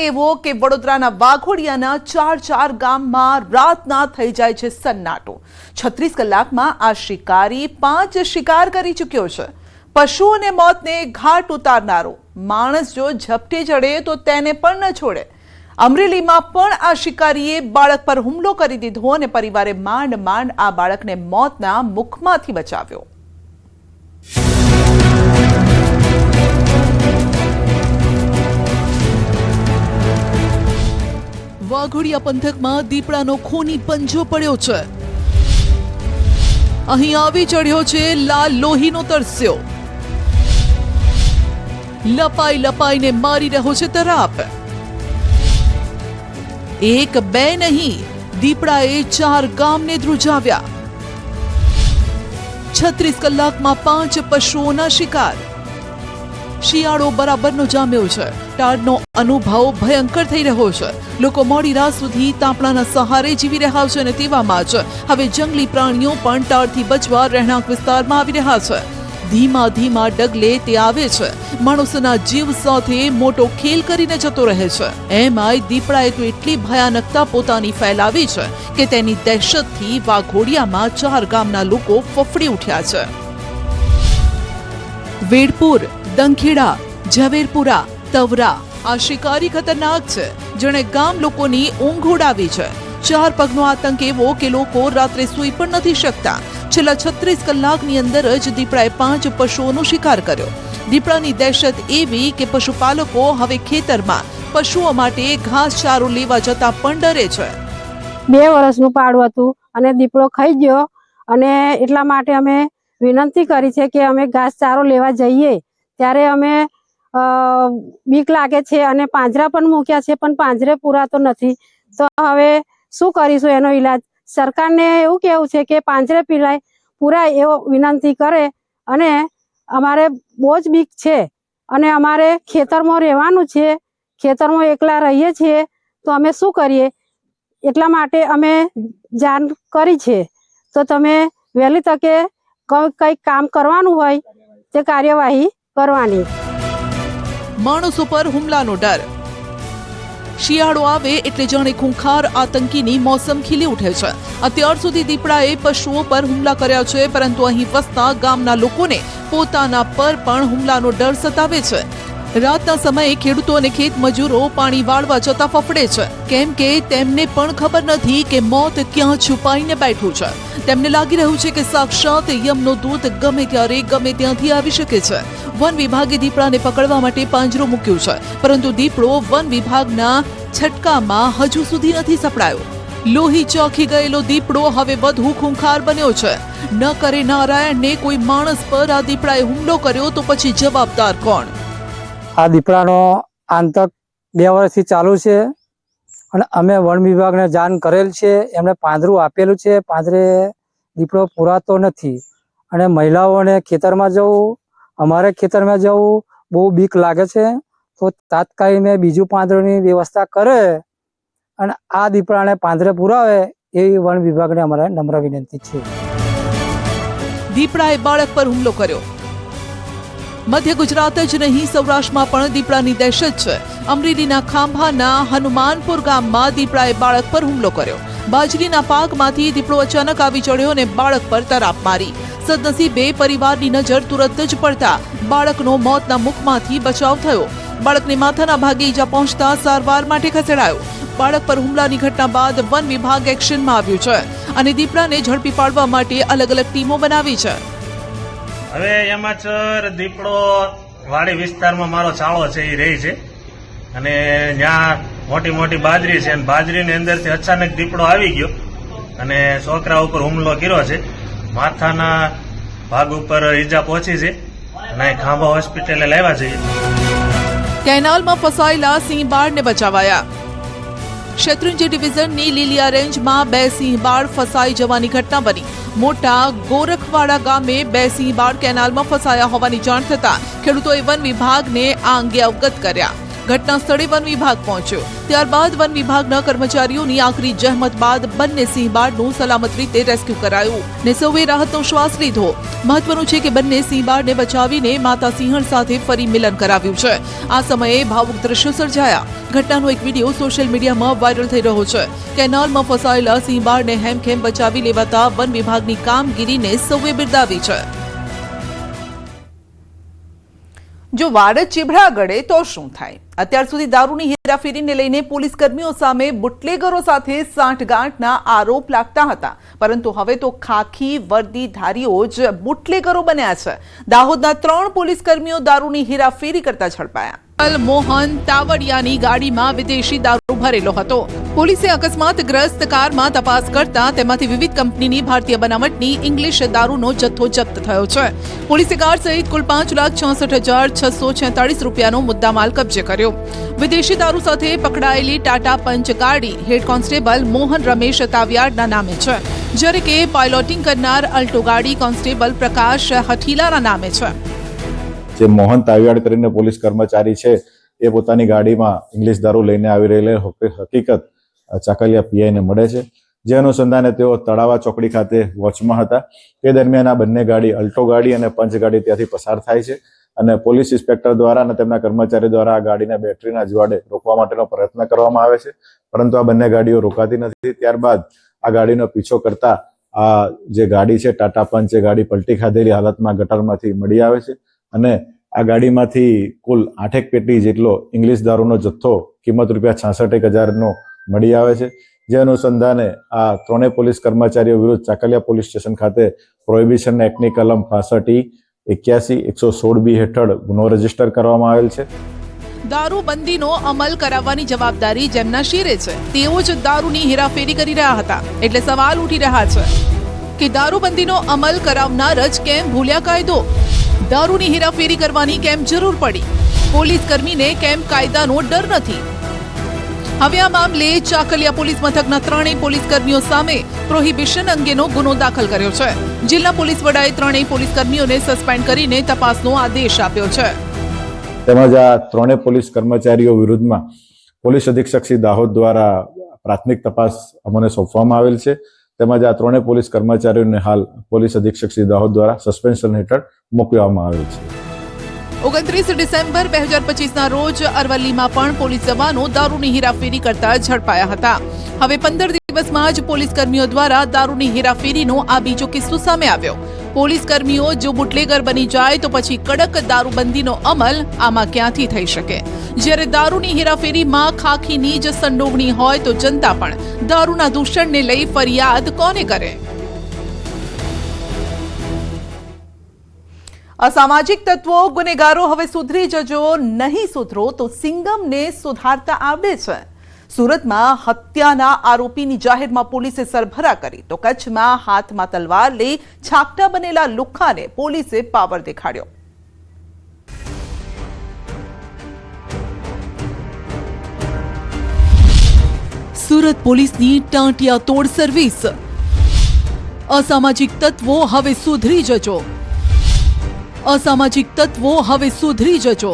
એવો કે વડોદરાના વાઘોડિયાના 4 ગામમાં રાતના થઈ જાય છે સન્નાટો। 36 કલાકમાં આ શિકારી 5 શિકાર કરી ચૂક્યો છે। પશુઓને મોતને ઘાટ ઉતારનારો માણસ જો ઝપટે ચડે તો તેને પણ ન છોડે। અમરેલીમાં પણ આ શિકારીએ બાળક પર હુમલો કરી દીધો અને પરિવારે માંડ આ બાળકને મોતના મુખમાંથી બચાવ્યો। વાઘોડિયા પંથકમાં દીપડાનો ખૂની પંજો પડ્યો છે। અહીં આવી ચડ્યો છે લાલ લોહીનો તરસ્યો। લપાઈને મારી રહ્યો છે તરાપ। એક બે નહીં, દીપડાએ 4 ગામને ધ્રુજાવ્યા। 36 કલાકમાં 5 પશુઓના શિકાર। શિયાળો બરાબરનો જામ્યો છે। ટાઢનો અનુભવ ભયંકર થઈ રહ્યો છે। લોકો મોડી રાત સુધી તાપણાના સહારે જીવી રહ્યા છે અને તેવામાં જ હવે જંગલી પ્રાણીઓ પણ ટાઢથી બચવા રહેણાંક વિસ્તારમાં આવી રહ્યા છે। ધીમા ડગલે તે આવે છે। માણસોના જીવ સાથે મોટો ખેલ કરીને જતો રહે છે। એમાંય દીપડાએ તો એટલી ભયાનકતા પોતાની ફેલાવી છે કે તેની દહેશતથી વાઘોડિયામાં 4 ગામના લોકો ફફડી ઉઠ્યા છે। વેડપુર, દંખેડા, ઝવેરપુરા, તવરા આ શિકારી ખતરનાક છે, જેણે ગામ લોકોની ઊંઘ ઉડાવી છે। 4 પગનો આતંક એવો કે લોકો રાત્રે સૂઈ પણ નથી શકતા। છેલ્લા 36 કલાકની અંદર જ દીપડાએ 5 પશુઓનો શિકાર કર્યો। દીપડાની દહેશત એવી કે પશુપાલકો હવે ખેતરમાં પશુઓ માટે ઘાસચારો લેવા જતા પણ ડરે છે। 2 વર્ષનું પાડું હતું અને દીપડો ખાઈ ગયો અને એટલા માટે અમે વિનંતી કરી છે કે અમે ઘાસચારો લેવા જઈએ ત્યારે અમે બીક લાગે છે અને પાંજરા પણ મૂક્યા છે પણ પાંજરે પૂરાતો નથી। તો હવે શું કરીશું એનો ઈલાજ? સરકારને એવું કહેવું છે કે પાંજરે પૂરાય એવો વિનંતી કરે। અને અમારે બહુ જ બીક છે અને અમારે ખેતરમાં રહેવાનું છે, ખેતરમાં એકલા રહીએ છીએ તો અમે શું કરીએ? એટલા માટે અમે જાણ કરી છે। તો તમે વહેલી તકે કંઈક કામ કરવાનું હોય તે કાર્યવાહી કરવાની। માણસો પર હુમલાનો ડર। શિયાળો આવે એટલે જાણે ખૂંખાર આતંકીની મોસમ ખીલી ઉઠે છે। અત્યાર સુધી દીપડાએ પશુઓ પર હુમલા કર્યા છે, પરંતુ અહીં વસતા ગામના લોકોને પોતાના પર પણ હુમલાનો ડર સતાવે છે। રાતના સમયે ખેડૂતો અને ખેત મજૂરો પાણી વાળવા જતા ફફડે છે, કેમ કે તેમને પણ ખબર નથી કે મોત ક્યાં છુપાઈને બેઠું છે। તેમને લાગી રહ્યું છે કે સાક્ષાત યમનો દૂત ગમે ત્યારે ગમે ત્યાંથી આવી શકે છે। વન વિભાગે દીપડાને પકડવા માટે પાંજરો મૂક્યો છે, પરંતુ દીપડો વન વિભાગના છટકામાં હજુ સુધી નથી સપડાયો। લોહી ચોખી ગયેલો દીપડો હવે વધુ ખૂંખાર બન્યો છે। ન કરે નારાયણને કોઈ માણસ પર આ દીપડાએ હુમલો કર્યો તો પછી જવાબદાર કોણ? આ દીપડાનો આતંક 2 વર્ષથી ચાલુ છે અને અમે વન વિભાગને જાણ કરેલ છે। એમણે પાંજરું આપેલું છે, પાંજરે દીપડો પૂરાતો નથી અને મહિલાઓને ખેતરમાં જવું, અમારે ખેતરમાં જવું બહુ બીક લાગે છે। તો તાત્કાલિક બીજું પાંજરોની વ્યવસ્થા કરે અને આ દીપડાને પાંજરે પુરાવે એવી વન વિભાગને અમારે નમ્ર વિનંતી છે। દીપડાએ બાળક પર હુમલો કર્યો। મધ્ય ગુજરાત જ નહીં, સૌરાષ્ટ્રમાં પણ દીપડાની દહેશત છે। અમરેલીના ખાંભાના હનુમાનપુર ગામમાં દીપડાએ બાળક પર હુમલો કર્યો। બાજરીના પાકમાંથી દીપડો અચાનક આવી ચડ્યો અને બાળક પર તરાપ મારી। સદનસીબે પરિવારની નજર તુરંત જ પડતા બાળકનો મોતના મુખમાંથી બચાવ થયો। બાળકને માથાના ભાગે ઈજા પહોંચતા સારવાર માટે ખસેડાયો। બાળક પર હુમલાની ઘટના બાદ વન વિભાગ એક્શનમાં આવ્યું છે અને દીપડાને ઝડપી પાડવા માટે અલગ ટીમો બનાવી છે। હવે એમાં દીપડો વાડી વિસ્તારમાં મારો ચાળો છે એ રહી છે અને ત્યાં મોટી બાજરી છે અને બાજરીની અંદરથી અચાનક દીપડો આવી ગયો અને છોકરા ઉપર હુમલો કર્યો છે। માથાના ભાગ ઉપર ઈજા પહોંચી છે અને ખાંભા હોસ્પિટલે લાવ્યા છે। કેનાલમાં ફસાયેલા સિંહ બાળને બચાવાયા। શેત્રુંજી ડિવિઝનની લીલિયા રેન્જમાં 2 સિંહ બાળ ફસાઈ જવાની ઘટના બની। મોટા ગોરખવાડા ગામે 2 સિંહ બાળ કેનાલમાં ફસાયા હોવાની જાણ થતાં ખેડૂતોએ વન વિભાગને આ અંગે અવગત કર્યા। ઘટના સ્થળે વન વિભાગ પહોંચ્યો. ત્યારબાદ વન વિભાગના કર્મચારીઓની આખરી જહેમત બાદ બંને સિંહ બાળનું સલામત રીતે રેસ્ક્યુ કરાયું ને સૌએ રાહતનો શ્વાસ લીધો. મહત્વનું છે કે બંને સિંહ બાળને બચાવીને માતા સિંહણ સાથે ફરી મિલન કરાવ્યું છે. આ સમયે ભાવુક દ્રશ્યો સર્જાયા. ઘટનાનો એક વિડીયો સોશિયલ મીડિયામાં વાયરલ થઈ રહ્યો છે. કેનાલમાં ફસાયેલા સિંહ બાળને હેમખેમ બચાવી લેવાતા વન વિભાગની કામગીરીને સૌએ બિરદાવી છે. જો વાડ જ ચીભડા ગળે તો શું થાય? અત્યાર સુધી દારૂની હેરાફેરીને લઈને પોલીસ કર્મીઓ સામે બુટલેગરો સાથે સાંઠગાંઠના આરોપ લાગતા હતા, પરંતુ હવે તો ખાખી વર્દીધારીઓ જ બુટલેગરો બન્યા છે. દાહોદના 3 પોલીસ કર્મીઓ દારૂની હેરાફેરી કરતા ઝડપાયા. મોહન તાવડિયાની ગાડીમાં વિદેશી દારૂ ભરેલો હતો. પોલીસે અકસ્માતગ્રસ્ત કારમાં તપાસ કરતા તેમાંથી વિવિધ કંપનીની ભારતીય બનાવટની ઇંગ્લિશ દારૂનો જથ્થો જપ્ત થયો છે. પોલીસે કાર સહિત કુલ 5,66,646 રૂપિયાનો મુદ્દામાલ કબજે કર્યો. વિદેશી દારૂ સાથે પકડાયેલી ટાટા પંચ ગાડી હેડ કોન્સ્ટેબલ મોહન રમેશ તાવિયાડના નામે છે, જ્યારે કે પાયલોટિંગ કરનાર અલ્ટો ગાડી કોન્સ્ટેબલ પ્રકાશ હઠીલાના નામે છે. જે મોહન તાવિયાડ કરીને પોલીસ કર્મચારી છે એ પોતાની ગાડીમાં ઇંગ્લિશ દારૂ લઈને આવી રહેલી હકીકત ચાકલિયા પીઆઈને મળે છે. જે અનુસંધાને તેઓ તળાવા ચોકડી ખાતે વોચમાં હતા. તે દરમિયાન આ બંને ગાડી અલ્ટો ગાડી અને પંચ ગાડી ત્યાંથી પસાર થાય છે અને પોલીસ ઇન્સ્પેક્ટર દ્વારા અને તેમના કર્મચારી દ્વારા આ ગાડીને બેટરીના અજવાળે રોકવા માટેનો પ્રયત્ન કરવામાં આવે છે, પરંતુ આ બંને ગાડીઓ રોકાતી નથી. ત્યારબાદ આ ગાડીનો પીછો કરતા આ જે ગાડી છે ટાટા પંચ એ ગાડી પલટી ખાધેલી હાલતમાં ગટરમાંથી મળી આવે છે અને આ ગાડીમાંથી કુલ 8 પેટી જેટલો ઇંગ્લિશ દારૂનો જથ્થો કિંમત ₹66,000 મળી આવે છે. જે અનુસંધાને આ 3 પોલીસ કર્મચારીઓ વિરુદ્ધ ચાકલિયા પોલીસ સ્ટેશન ખાતે પ્રોહિબિશન એક્ટની કલમ 65E, 81, 116B હેઠળ ગુનો રજીસ્ટર કરવામાં આવેલ છે. દારૂબંધીનો અમલ કરાવવાની જવાબદારી જેમના શિરે છે તેઓ જ દારૂની હેરાફેરી કરી રહ્યા હતા. એટલે સવાલ ઉઠી રહ્યા છે કે દારૂબંધીનો અમલ કરાવનાર જ કેમ ભૂલ્યા કાયદો? દારૂની હેરાફેરી કરવાની કેમ જરૂર પડી? પોલીસ કર્મીને કેમ કાયદાનો ડર નથી? હવે આ મામલે ચાકલિયા પોલીસ મથકના 3 પોલીસ કર્મીઓ સામે પ્રોહિબિશન અંગેનો ગુનો દાખલ કર્યો છે. જિલ્લા પોલીસ વડાએ 3 પોલીસ કર્મીઓને સસ્પેન્ડ કરીને તપાસનો આદેશ આપ્યો છે. તેમજ આ 3 પોલીસ કર્મચારીઓ વિરુદ્ધમાં પોલીસ અધિક્ષક શ્રી દાહોદ દ્વારા પ્રાથમિક તપાસ અમને સોંપવામાં આવેલ છે. તેમજ આ 3 પોલીસ કર્મચારીઓને હાલ પોલીસ અધિક્ષક શ્રી દાહોદ દ્વારા સસ્પેન્શન હેઠળ મોકલવામાં આવેલ છે. 29 ડિસેમ્બર 2025ના રોજ અરવલ્લીમાં પણ પોલીસ જવાનો દારૂની હેરાફેરી કરતા ઝડપાયા હતા. હવે 15 દિવસમાં જ પોલીસ કર્મીઓ દ્વારા દારૂની હેરાફેરીનો આ બીજો કિસ્સો સામે આવ્યો. પોલીસ કર્મીઓ જો બુટલેગર બની જાય તો પછી કડક દારૂબંધીનો અમલ આમાં ક્યાંથી થઈ શકે? જ્યારે દારૂની હેરાફેરીમાં ખાખીની જ સંડોવણી હોય તો જનતા પણ દારૂના દૂષણને લઈ ફરિયાદ કોને કરે? અસામાજિક તત્વો ગુનેગારો હવે સુધરી જજો, નહીં સુધરો તો સિંગમને સુધારતા આવડે છે. સુરતમાં હત્યાના આરોપીની જાહેરમાં પોલીસે સરભરા કરી તો કચ્છમાં હાથમાં તલવાર લઈ છાકટા બનેલા લુખ્ખાને પોલીસે પાવર દેખાડ્યો. સુરત પોલીસની ટાંટિયા તોડ સર્વિસ. અસામાજિક તત્વો હવે સુધરી જજો. અસામાજિક તત્વો હવે સુધરી જજો.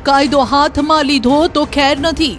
કાયદો હાથમાં લીધો તો ખેર નથી.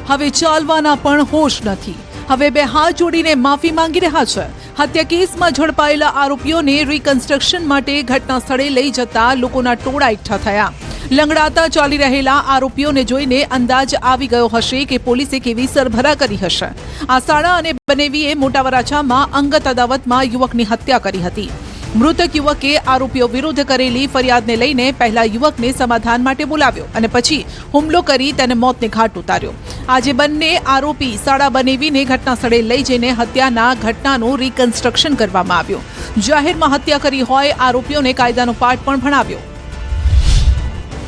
હવે ચાલવાના પણ હોશ નથી. હવે બે હાથ જોડીને માફી માંગી રહ્યા છે. હત્યા કેસમાં ઝડપાયેલા આરોપીઓને રિકન્સ્ટ્રક્શન માટે ઘટના સ્થળે લઈ જતા લોકોના ટોળા એકઠા થયા. લંગડાતા ચાલી રહેલા આરોપીઓને જોઈને અંદાજ આવી ગયો હશે કે પોલીસે કેવી સરભરા કરી હશે. આ શાળા અને બનેવીએ મોટા વરાછામાં અંગત અદાવતમાં યુવકની હત્યા કરી હતી. મૃતક યુવકે આરોપીઓ વિરુદ્ધ કરેલી ફરિયાદને લઈને પહેલા યુવકને સમાધાન માટે બોલાવ્યો અને પછી હુમલો કરી તેને મોતને ઘાટ ઉતાર્યો. આજે બંને આરોપી શાળા બનેવીને ઘટના સ્થળે લઈ જઈને હત્યાના ઘટનાનું રિકન્સ્ટ્રક્શન કરવામાં આવ્યું. જાહેરમાં હત્યા કરી હોય આરોપીઓને કાયદાનો પાઠ પણ ભણાવ્યો.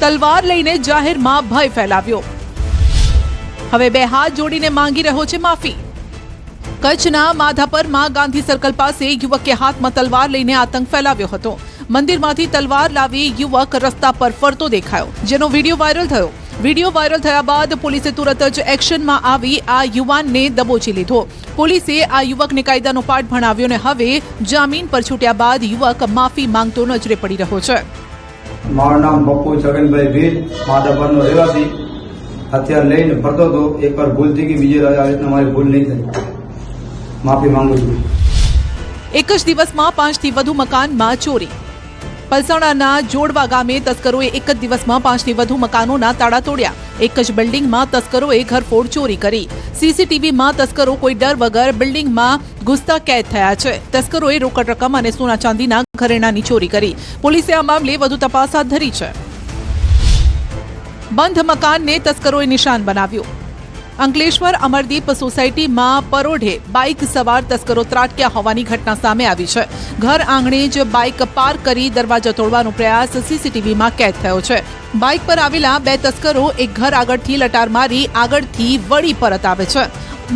તલવાર લઈને જાહેરમાં ભય ફેલાવ્યો. હવે બે હાથ જોડીને માંગી રહ્યો છે માફી. કચ્છના માધાપરમાં ગાંધી સર્કલ પાસે યુવકે હાથમાં તલવાર લઈને આતંક ફેલાવ્યો હતો. મંદિરમાંથી તલવાર લાવી યુવક રસ્તા પર ફરતો દેખાયો, જેનો વિડીયો વાયરલ થયો. વિડીયો વાયરલ થયા બાદ પોલીસે તુરંત જ એક્શનમાં આવી આ યુવાનને દબોચી લીધો. પોલીસે આ યુવકને કાયદાનો પાઠ ભણાવ્યો અને હવે જામીન પર છૂટ્યા બાદ યુવક માફી માંગતો નજરે પડી રહ્યો છે. મારું નામ બપ્પુ છગનભાઈ ભીલ, માધાપરનો રહેવાસી. હથિયાર લઈને ફરતો હતો. એકવાર ભૂલ થઈ ગઈ, બીજી વાર આવી રીતના મારી ભૂલ નહીં થાય. માફી માંગુ છું. એક જ દિવસમાં 5થી વધુ મકાનમાં ચોરી. પલસાણાના જોડવા ગામે તસ્કરોએ એક જ દિવસમાં 5થી વધુ મકાનોના તાળા તોડ્યા. એક જ બિલ્ડિંગમાં તસ્કરોએ ઘરફોડ ચોરી કરી. સીસીટીવીમાં તસ્કરો કોઈ ડર વગર બિલ્ડિંગમાં ઘૂસતા કેદ થયા છે. તસ્કરોએ રોકડ રકમ અને સોના ચાંદીના ઘરેણાંની ચોરી કરી. પોલીસે આ મામલે વધુ તપાસ હાથ ધરી છે. બંધ મકાનને તસ્કરોએ નિશાન બનાવ્યું. અંકલેશ્વર અમરદીપ સોસાયટીમાં પરોઢે બાઇક સવાર તસ્કરો ત્રાટક્યા હોવાની ઘટના સામે આવી છે. ઘર આંગણે જ બાઇક પાર્ક કરી દરવાજો તોડવાનો પ્રયાસ સીસીટીવીમાં કેદ થયો છે. બાઇક પર આવેલા 2 તસ્કરો એક ઘર આગળથી લટાર મારી આગળથી વળી પરત આવે છે.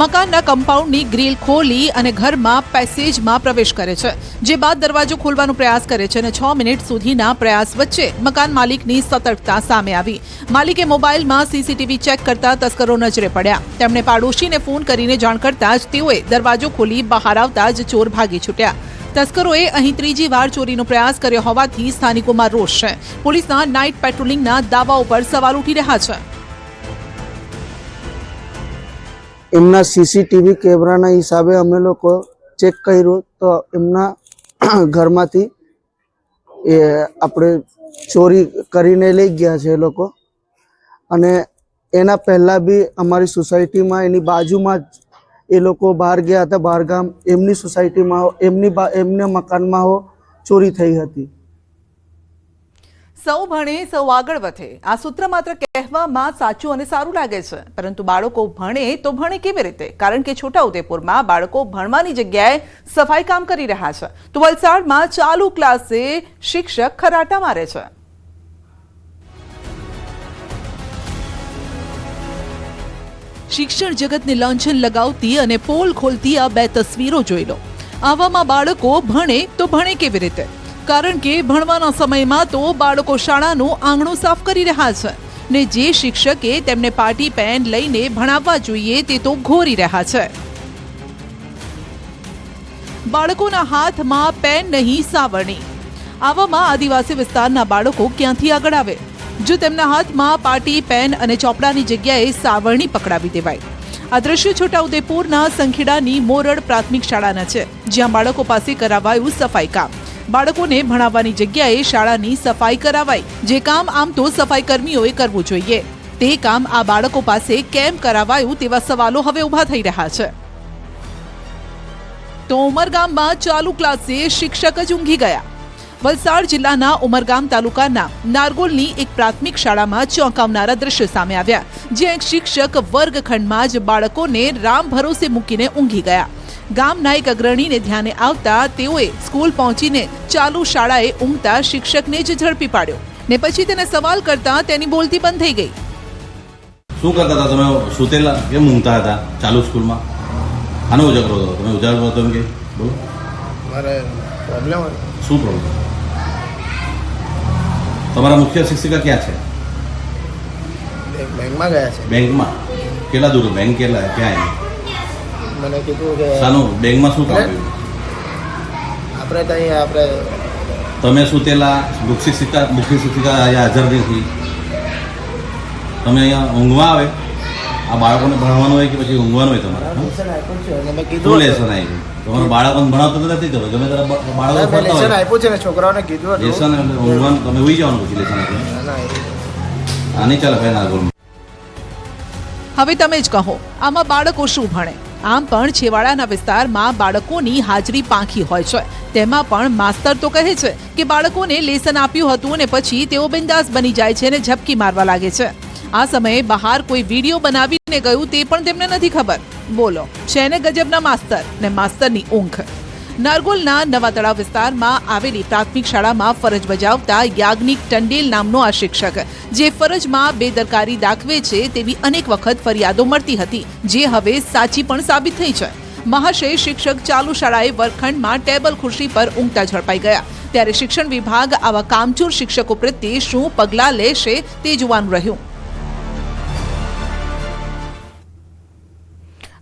મકાનના કમ્પાઉન્ડની ગ્રીલ ખોલી અને ઘરમાં પેસેજમાં પ્રવેશ કરે છે. જે બાદ દરવાજો ખોલવાનો પ્રયાસ કરે છે અને 6 મિનિટ સુધીના પ્રયાસ વચ્ચે મકાન માલિકની સતર્કતા સામે આવી. માલિકે મોબાઈલમાં સીસીટીવી ચેક કરતા તસ્કરો નજરે પડ્યા. તેમણે પાડોશીને ફોન કરીને જાણ કરતા જ તેઓએ દરવાજો ખોલી બહાર આવતા જ ચોર ભાગી છૂટ્યા. તસ્કરોએ અહીં ત્રીજી વાર ચોરીનો પ્રયાસ કર્યો હોવાથી સ્થાનિકોમાં રોષ છે. પોલીસના નાઇટ પેટ્રોલિંગના દાવાઓ પર સવાલ ઉઠી રહ્યા છે. એમના સીસીટીવી કેમેરાના હિસાબે અમે લોકો ચેક કર્યું તો એમના ઘરમાંથી એ આપણે ચોરી કરીને લઈ ગયા છે એ લોકો. અને એના પહેલાં બી અમારી સોસાયટીમાં એની બાજુમાં જ એ લોકો બહાર ગયા હતા. બહારગામ એમની સોસાયટીમાં એમના મકાનમાં ચોરી થઈ હતી. સૌ ભણે સૌ આગળ વધે આ સૂત્ર માત્ર કહેવામાં સાચું અને સારું લાગે છે, પરંતુ બાળકો ભણે તો ભણે કેવી રીતે? કારણ કે છોટાઉદેપુરમાં બાળકો ભણવાની જગ્યાએ સફાઈ કામ કરી રહ્યા છે, તો વલસાડમાં ચાલુ ક્લાસે શિક્ષક ખરાટા મારે છે. શિક્ષણ જગતને લાંછન લગાવતી અને પોલ ખોલતી આ 2 તસવીરો જોઈ લો. આવામાં બાળકો ભણે તો ભણે કેવી રીતે? કારણ કે ભણવાના સમયમાં તો બાળકો શાળાનું આંગણું સાફ કરી રહ્યા છે ને જે શિક્ષકે તેમને પાટી પેન લઈને ભણાવવા જોઈએ તે તો ઘોરી રહ્યા છે. બાળકોના હાથમાં પેન નહીં સાવરણી. આવામાં આદિવાસી વિસ્તારના બાળકો ક્યાંથી આગળ આવે? જો તેમના હાથમાં પાટી પેન અને ચોપડાની જગ્યાએ સાવરણી પકડાવી દેવાય. આ દ્રશ્ય છોટાઉદેપુરના સંખેડાની મોરડ પ્રાથમિક શાળાના છે, જ્યાં બાળકો પાસે કરાવાયું સફાઈ કામ. બાળકોને ભણાવવાની જગ્યાએ શાળાની સફાઈ કરાવાઈ, જે કામ આમ તો સફાઈ કર્મીઓએ કરવું જોઈએ. તે કામ આ બાળકો પાસે કેમ કરાવાયું તેવા સવાલો હવે ઊભા થઈ રહ્યા છે. તો ઉમરગામમાં ચાલુ ક્લાસે શિક્ષક જ ઊંઘી ગયા. વલસાડ જિલ્લાના ઉમરગામ તાલુકાના નારગોલની એક પ્રાથમિક શાળામાં ચોંકાવનારા દ્રશ્યો સામે આવ્યા, જ્યાં એક શિક્ષક વર્ગખંડમાં જ બાળકોને રામ ભરોસે મૂકીને ઊંઘી ગયા. ગામના એક અગ્રણીને ધ્યાને આવતા તેઓએ સ્કૂલ પહોંચીને ચાલુ શાળાએ ઊંઘતા શિક્ષકને જ ઝડપી પાડ્યો ને પછી તેને સવાલ કરતા તેની બોલતી બંધ થઈ ગઈ. શું કરતા હતા તમે? સુતેલા કેમ ઊંઘતા હતા ચાલુ સ્કૂલમાં? આનો ઉજાગરો હતો તમે? ઉજાગરો હતો એમ કે બોલો. મારે પ્રોબ્લેમ હતો. શું પ્રોબ્લેમ? તમારા મુખ્ય શિક્ષિકા ક્યાં છે? બેંકમાં ગયા છે. બેંકમાં? કેટલા દૂર બેંક? કેટલા ક્યાં? મને કીધું કે સાનું બેંકમાં શું કામ? આપણે ત્યાં આપણે તમે સુતેલા, મુખ્ય શિક્ષિકા અહીંયા હાજર નથી. તમે અહીંયા ઊંઘવા આવે? આ બાળકોને ભણવાનું હોય કે પછી ઊંઘવાનું હોય તમારે? લેસન આપ્યું છે અને મેં શું કીધું લેસન આવ્યું? તમારું બાળકોને ભણાવતો નથી તમે? ગમે ત્યારે બાળકો મેં ભણતા લેસન હોય. આપ્યું છે ને છોકરાઓને કીધું હતું. લેસન એટલે ઊંઘવાનું, તમે ઉઈ જવાનું પછી લેસન આપ્યું. ના, ના, એવું. આ નહીં ચાલે ભાઈ નાગોલ. હવે તમે જ કહો, આમાં બાળકો શું ભણે? આમ પણ છેવાડાના વિસ્તારમાં બાળકોની હાજરી પાંખી હોય છે. તેમાં પણ માસ્તર તો કહે છે કે બાળકોને લેસન આપ્યું હતું અને પછી તેઓ બિંદાસ બની જાય છે અને ઝપકી મારવા લાગે છે. આ સમયે બહાર કોઈ વિડીયો બનાવીને ગયું તે પણ તેમને નથી ખબર. બોલો, છે ને ગજબના માસ્તર ને માસ્તરની ઊંઘ. નારગોલના નવા તળાવ વિસ્તારમાં આવેલી પ્રાથમિક શાળામાં ફરજ બજાવતા યાજ્ઞિક ટંડેલ નામનો આ શિક્ષક, જે ફરજમાં બેદરકારી દાખવે છે તેવી અનેક વખત ફરિયાદો મળતી હતી, જે હવે સાચી પણ સાબિત થઈ છે. મહાશય શિક્ષક ચાલુ શાળાએ વર્ગખંડમાં ટેબલ ખુરશી પર ઊંઘતા ઝડપાઈ ગયા. ત્યારે શિક્ષણ વિભાગ આવા કામચોર શિક્ષકો પ્રત્યે શું પગલાં લેશે તે જોવાનું રહ્યું.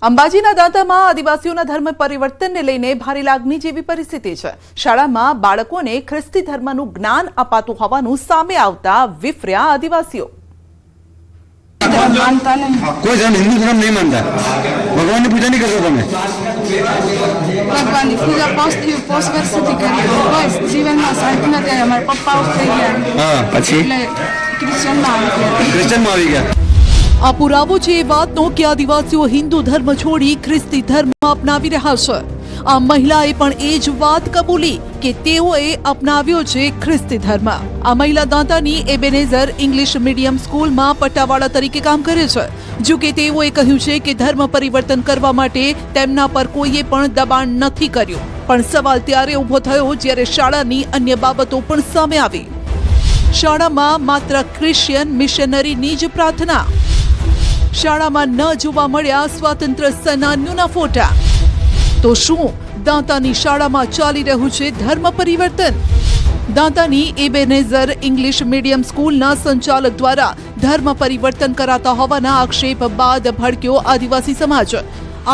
અંબાજીના દાંતામાં આદિવાસીઓના ધર્મ પરિવર્તનને લઈને ભારે લાગણી જેવી પરિસ્થિતિ છે. શાળામાં બાળકોને ખ્રિસ્તી ધર્મનું જ્ઞાન અપાતું હોવાનું સામે આવતા વિફર્યા આદિવાસીઓ. કોઈ ધર્મ હિન્દુ ધર્મ નહીં માનતા. ભગવાનની પૂજા નહીં કરતા તમે? ભગવાનની પૂજા 5 વર્ષથી કરી. બસ જીવનમાં શાંતિ નથી. અમારા પપ્પાઓ થઈ ગયા. હા, પછી એટલે ક્રિશ્ચનમાં આવી ગયા. આ પુરાવો છે એ વાતનો કે આદિવાસીઓ હિન્દુ ધર્મ છોડી ખ્રિસ્તી ધર્મ અપનાવી રહ્યા છે. આ મહિલાએ પણ એ જ વાત કબૂલી કે તેઓએ અપનાવ્યો છે ખ્રિસ્તી ધર્મ. આ મહિલા દાંતાની એબેનેઝર ઇંગ્લિશ મીડિયમ સ્કૂલમાં પટ્ટાવાળા તરીકે કામ કરે છે. જો કે તેઓએ કહ્યું છે કે ધર્મ પરિવર્તન કરવા માટે તેમના પર કોઈએ પણ દબાણ નથી કર્યું. પણ સવાલ ત્યારે ઊભો થયો જ્યારે શાળાની અન્ય બાબતો પણ સામે આવી. શાળામાં માત્ર ક્રિશ્ચિયન મિશનરીની જ પ્રાર્થના. શાળામાં ન જોવા મળ્યા સ્વાતંત્ર્ય સેનાનીઓના ફોટા. તો શું દાંતાની શાળામાં ચાલી રહ્યું છે ધર્મ પરિવર્તન? દાંતાની એબેનેઝર ઇંગ્લિશ મીડિયમ સ્કૂલના સંચાલક દ્વારા ધર્મ પરિવર્તન કરાતા હોવાના આક્ષેપ બાદ ભડક્યો આદિવાસી સમાજ.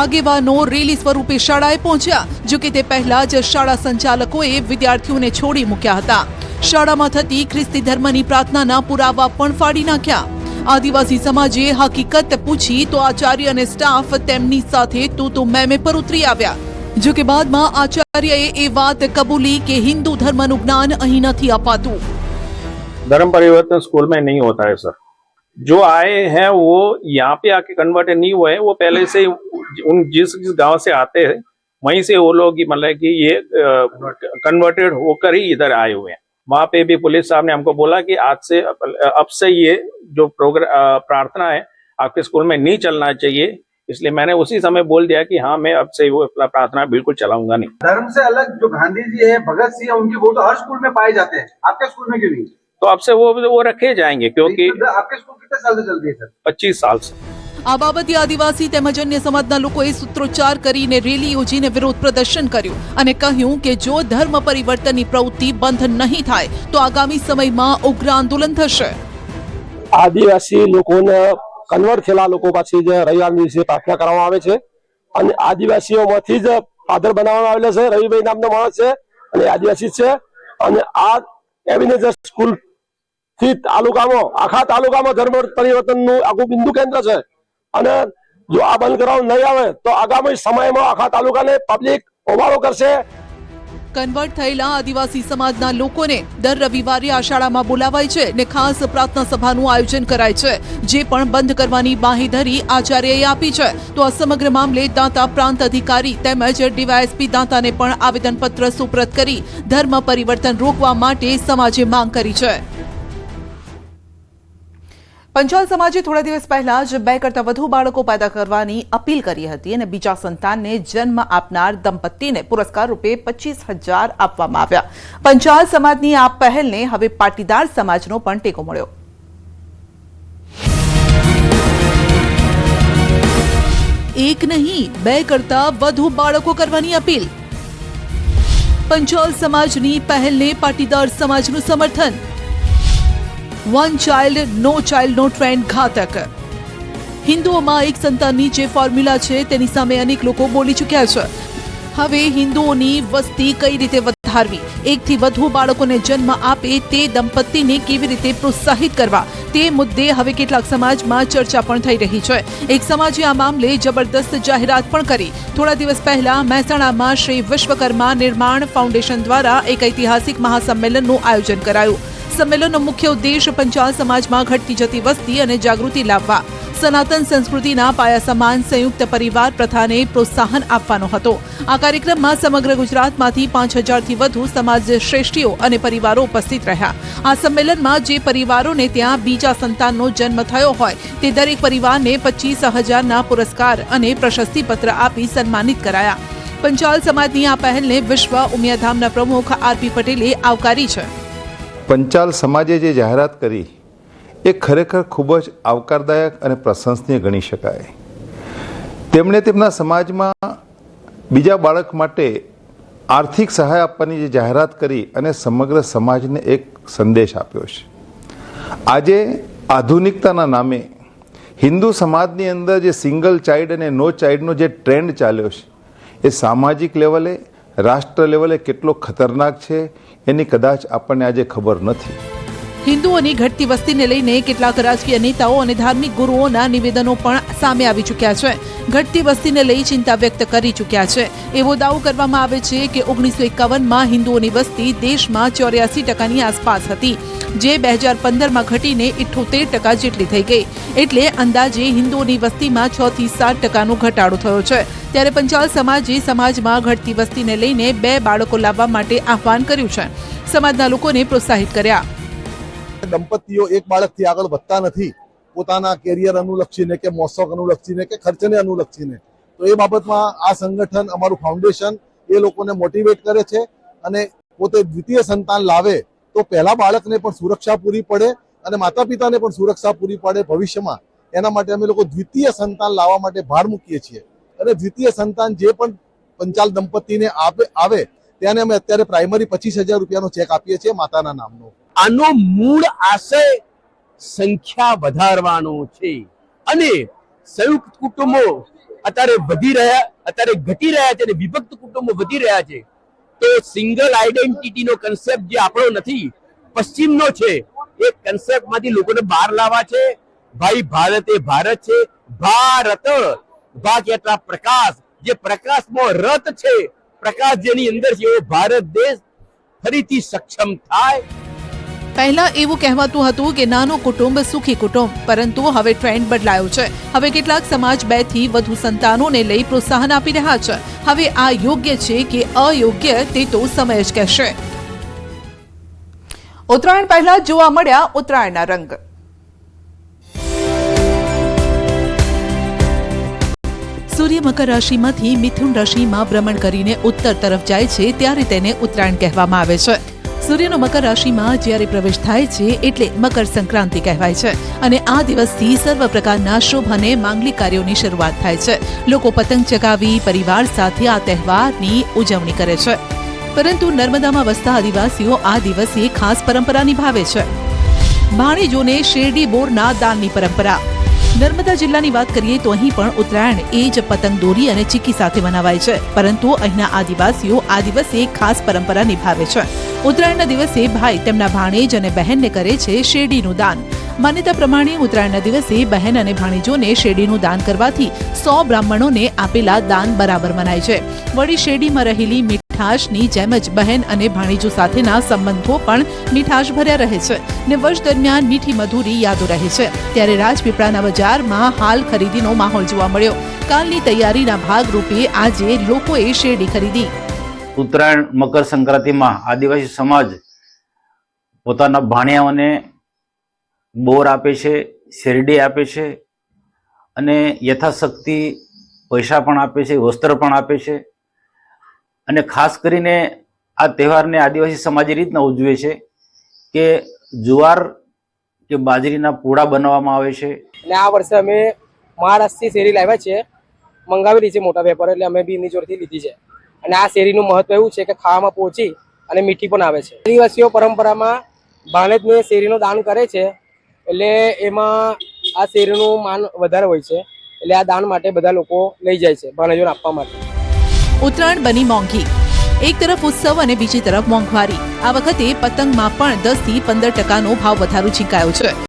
આગેવાનો રેલી સ્વરૂપે શાળાએ પહોંચ્યા. જો કે તે પહેલા જ શાળા સંચાલકોએ વિદ્યાર્થીઓને છોડી મૂક્યા હતા. શાળામાં થતી ખ્રિસ્તી ધર્મની પ્રાર્થનાના પુરાવા પણ ફાડી નાખ્યા. આદિવાસી સમાજે હકીકત પૂછી તો આચાર્ય અને સ્ટાફ તેમની સાથે તું મેમે પર ઉતરી આવ્યા. જો કે બાદમાં આચાર્યએ એ વાત કબૂલી કે હિન્દુ ધર્મનું જ્ઞાન અહીં નથી અપાતું. धर्म परिवर्तन स्कूल में नहीं होता है सर. जो आए हैं वो यहाँ पे आके कन्वर्टेड नहीं हुए हैं. वो पहले से उन जिस गांव से आते हैं वहीं से वो लोग मतलब कि ये कन्वर्टेड होकर ही इधर आए हुए हैं. वहाँ पे भी पुलिस साहब ने हमको बोला कि आज से अब से ये जो प्रार्थना है आपके स्कूल में नहीं चलना चाहिए. इसलिए मैंने उसी समय बोल दिया कि हाँ मैं अब से वो प्रार्थना बिल्कुल चलाऊंगा नहीं. धर्म से अलग जो गांधी जी है, भगत सिंह है, उनकी वो तो हर स्कूल में पाए जाते हैं. आपके स्कूल में क्यों नहीं? तो अब से वो रखे जाएंगे क्योंकि आपके स्कूल कितने साल से चल रही है सर? 25 साल से. આ બાબતે આદિવાસી તેમજ અન્ય સમાજના લોકોએ સૂત્રોચ્ચાર કરીને રેલી યોજીને વિરોધ પ્રદર્શન કર્યું અને કહ્યું કે જો ધર્મ પરિવર્તનની પ્રવૃત્તિ બંધ નહીં થાય તો આગામી સમયમાં ઉગ્ર આંદોલન થશે. આદિવાસી લોકોને કન્વર્ટ થયેલા લોકો પાસે જ રવિવાર દિવસે પ્રાર્થના કરવામાં આવે છે અને આદિવાસીઓમાંથી જ ફાધર બનાવવામાં આવેલા છે. રવિભાઈ નામનો માણસ છે અને આદિવાસી છે અને આ એબેનેઝર સ્કૂલ થી તાલુકામાં આખા તાલુકામાં ધર્મ પરિવર્તનનું આખું બિંદુ કેન્દ્ર છે અને જો આ બંધ કરવામાં નહીં આવે તો આગામી સમયમાં આખા તાલુકાને પબ્લિક હોબાળો કરશે. કન્વર્ટ થયેલા આદિવાસી સમાજના લોકોને દર રવિવારે આ શાળામાં બોલાવાય છે ને ખાસ પ્રાર્થના સભાનું આયોજન કરાય છે. જે પણ બંધ કરવાની બાંહેધરી આચાર્યએ આપી છે. તો આ સમગ્ર મામલે દાંતા પ્રાંત અધિકારી તેમજ ડીવાયએસપી દાંતાને પણ આવેદનપત્ર સુપ્રત કરી ધર્મ પરિવર્તન રોકવા માટે સમાજે માંગ કરી છે. પંચાલ સમાજે થોડા દિવસ પહેલા જ 2 કરતાં વધુ બાળકો પેદા કરવાની અપીલ કરી હતી અને બીજા સંતાનને જન્મ આપનાર દંપતીને પુરસ્કાર રૂપે 25,000 આપવામાં આવ્યા. પંચાલ સમાજની આ પહેલને હવે પાટીદાર સમાજનો પણ ટેકો મળ્યો. એક નહીં 2 કરતાં વધુ બાળકો કરવાની અપીલ. પંચાલ સમાજની પહેલને પાટીદાર સમાજનું સમર્થન. વન ચાઇલ્ડ નો ચાઇલ્ડનો ટ્રેન્ડ ઘાતક. હિન્દુઓમાં એક સંતાનની જે ફોર્મ્યુલા છે તેની સામે અનેક લોકો બોલી ચૂક્યા છે. હવે હિન્દુઓની વસ્તી કઈ રીતે વધારવી, એકથી વધુ બાળકોને જન્મ આપે તે દંપતીને કેવી રીતે પ્રોત્સાહિત કરવા તે મુદ્દે હવે કેટલાક સમાજમાં ચર્ચા પણ થઈ રહી છે. એક સમાજે આ મામલે જબરદસ્ત જાહેરાત પણ કરી. થોડા દિવસ પહેલા મહેસાણામાં શ્રી વિશ્વકર્મા નિર્માણ ફાઉન્ડેશન દ્વારા એક ઐતિહાસિક મહાસંમેલનનું આયોજન કરાયું. સંમેલનનો મુખ્ય ઉદ્દેશ પંચાલ સમાજમાં ઘટતી જતી વસ્તી અને જાગૃતિ લાવવા, સનાતન સંસ્કૃતિના પાયા સમાન સંયુક્ત પરિવાર પ્રથાને પ્રોત્સાહન આપવાનો હતો. આ કાર્યક્રમમાં સમગ્ર ગુજરાતમાંથી 5,000થી વધુ સમાજ શ્રેષ્ઠીઓ અને પરિવારો ઉપસ્થિત રહ્યા. આ સંમેલનમાં જે પરિવારોને ત્યાં બીજા સંતાનનો જન્મ થયો હોય તે દરેક પરિવારને 25,000ના પુરસ્કાર અને પ્રશસ્તિપત્ર આપી સન્માનિત કરાયા. પંચાલ સમાજની આ પહેલને વિશ્વ ઉમિયાધામના પ્રમુખ આરપી પટેલે આવકારી છે. પંચાલ સમાજે જે જાહેરાત કરી એ ખરેખર ખૂબ જ આવકારદાયક અને પ્રશંસનીય ગણી શકાય. તેમણે તેમના સમાજમાં બીજા બાળક માટે આર્થિક સહાય આપવાની જે જાહેરાત કરી અને સમગ્ર સમાજને એક સંદેશ આપ્યો છે. આજે આધુનિકતાના નામે હિન્દુ સમાજની અંદર જે સિંગલ ચાઇલ્ડ અને નો ચાઇલ્ડનો જે ટ્રેન્ડ ચાલ્યો છે એ સામાજિક લેવલે, રાષ્ટ્ર લેવલે કેટલો ખતરનાક છે એની કદાચ આપણને આજે ખબર નથી. હિન્દુઓની ઘટતી વસ્તીને લઈને કેટલાક રાજકીય નેતાઓ અને ધાર્મિક ગુરુઓના નિવેદનો પણ સામે આવી ચૂક્યા છે. ઘટતી વસ્તીને લઈ ચિંતા વ્યક્ત કરી ચૂક્યા છે. એવો દાવો કરવામાં આવે છે કે 1951માં હિન્દુઓની વસ્તી દેશમાં 84% આસપાસ હતી, જે 2015માં ઘટીને 78% જેટલી થઈ ગઈ. એટલે અંદાજે હિન્દુઓની વસ્તીમાં 6 થી 7% ઘટાડો થયો છે. ત્યારે પંચાલ સમાજે સમાજમાં ઘટતી વસ્તીને લઈને 2 બાળકો લાવવા માટે આહવાન કર્યું છે. સમાજના લોકોને પ્રોત્સાહિત કર્યા. દંપતીઓ એક બાળકથી આગળ વધતા નથી, પોતાના કેરિયર અનુલક્ષીને કે મોસક અનુલક્ષીને કે ખર્ચને અનુલક્ષીને. તો એ બાબતમાં આ સંગઠન, અમારું ફાઉન્ડેશન એ લોકોને મોટિવેટ કરે છે અને પોતે દ્વિતીય સંતાન લાવે તો પહેલા બાળકને પણ સુરક્ષા પૂરી પડે અને માતા પિતાને પણ સુરક્ષા પૂરી પડે ભવિષ્યમાં. એના માટે અમે લોકો દ્વિતીય સંતાન લાવવા માટે ભાર મૂકીએ છીએ અને દ્વિતીય સંતાન જે પણ પંચાલ દંપતીને આવે તેને અમે અત્યારે પ્રાઇમરી 25,000 રૂપિયાનો ચેક આપીએ છીએ માતાના નામનો. આનો મૂળ આશય સંખ્યા વધારવાનો છે અને સંયુક્ત કુટુંબો અત્યારે ઘટી રહ્યા છે અને વિભક્ત કુટુંબો વધી રહ્યા છે. તો સિંગલ આઈડેન્ટિટીનો કન્સેપ્ટ જે આપણો નથી, પશ્ચિમનો છે, એ કન્સેપ્ટમાંથી લોકોને બહાર લાવવા છે. ભાઈ ભારત એ ભારત છે. ભારત ભાગ એટલા પ્રકાશ, જે પ્રકાશમાં રત છે, પ્રકાશ જેની અંદર છે, એવો ભારત દેશ ફરીથી સક્ષમ થાય. પહેલા એવું કહેવાતું હતું કે નાનું કુટુંબ સુખી કુટુંબ, પરંતુ હવે ટ્રેન્ડ બદલાયો છે. હવે કેટલાક સમાજ 2 થી વધુ સંતાનોને લઈ પ્રોત્સાહન આપી રહ્યા છે. હવે આ યોગ્ય છે કે અયોગ્ય તે તો સમય જ કહેશે. ઉત્તરાયણ પહેલા જોવા મળ્યા ઉત્તરાયણના રંગ. સૂર્ય મકર રાશિમાંથી મિથુન રાશિમાં ભ્રમણ કરીને ઉત્તર તરફ જાય છે ત્યારે તેને ઉત્તરાયણ કહેવામાં આવે છે. સૂર્યનો મકર રાશિમાં જ્યારે પ્રવેશ થાય છે એટલે મકર સંક્રાંતિ કહેવાય છે અને આ દિવસથી સર્વ પ્રકારના શુભ અને માંગલિક કાર્યોની શરૂઆત થાય છે. લોકો પતંગ ચગાવી પરિવાર સાથે આ તહેવારની ઉજવણી કરે છે. પરંતુ નર્મદામાં વસતા આદિવાસીઓ આ દિવસે ખાસ પરંપરા નિભાવે છે. ભાણેજોને શેરડી બોરના દાનની પરંપરા. નર્મદા જિલ્લાની વાત કરીએ તો અહીં પણ ઉત્તરાયણ એ જ પતંગ દોરી અને ચીકી સાથે મનાવાય છે. પરંતુ અહીંના આદિવાસીઓ આ દિવસે ખાસ પરંપરા નિભાવે છે. ઉત્તરાયણના દિવસે ભાઈ તેમના ભાણેજ અને બહેનને કરે છે શેરડીનું દાન. માન્યતા પ્રમાણે ઉત્તરાયણના દિવસે બહેન અને ભાણેજોને શેરડીનું દાન કરવાથી 100 બ્રાહ્મણોને આપેલા દાન બરાબર મનાય છે. વળી શેરડીમાં રહેલી મીઠાશની જેમ જ બહેન અને ભાણેજો સાથેના સંબંધો પણ મીઠાશ ભર્યા રહે છે ને વર્ષ દરમિયાન મીઠી મધુરી યાદો રહે છે. ત્યારે રાજપીપળાના બજારમાં હાલ ખરીદીનો માહોલ જોવા મળ્યો. કાલની તૈયારીના ભાગરૂપે આજે લોકોએ શેરડી ખરીદી. ઉત્તરાયણ મકર સંક્રાંતિમાં આદિવાસી સમાજ પોતાના ભાણિયાઓને બોર આપે છે, શેરડી આપે છે અને યથાશક્તિ પૈસા પણ આપે છે, વસ્ત્ર પણ આપે છે. અને ખાસ કરીને આ તહેવારને આદિવાસી સમાજ એ રીતના ઉજવે છે કે જુવાર કે બાજરીના પૂડા બનાવવામાં આવે છે. અને આ વર્ષે અમે મહારાષ્ટ્રથી શેરી લાવ્યા છીએ, મંગાવેલી છે મોટા વેપાર, એટલે અમે બી એની જોડથી લીધી છે. અને આ શેરીનું મહત્વ એવું છે કે ખાવામાં પહોંચી અને મીઠી પણ આવે છે. આદિવાસીઓ પરંપરામાં ભાણેજને શેરીનું દાન કરે છે, એટલે એમાં આ શેરીનું માન વધારે હોય છે. એટલે આ દાન માટે બધા લોકો લઈ જાય છે ભાણેજોને આપવા માટે. ઉત્તરાયણ બની મોંઘી. એક તરફ ઉત્સવ અને બીજી તરફ મોંઘવારી. આ વખતે પતંગમાં પણ 10 થી 15% ભાવ વધારો ઝીંકાયો છે.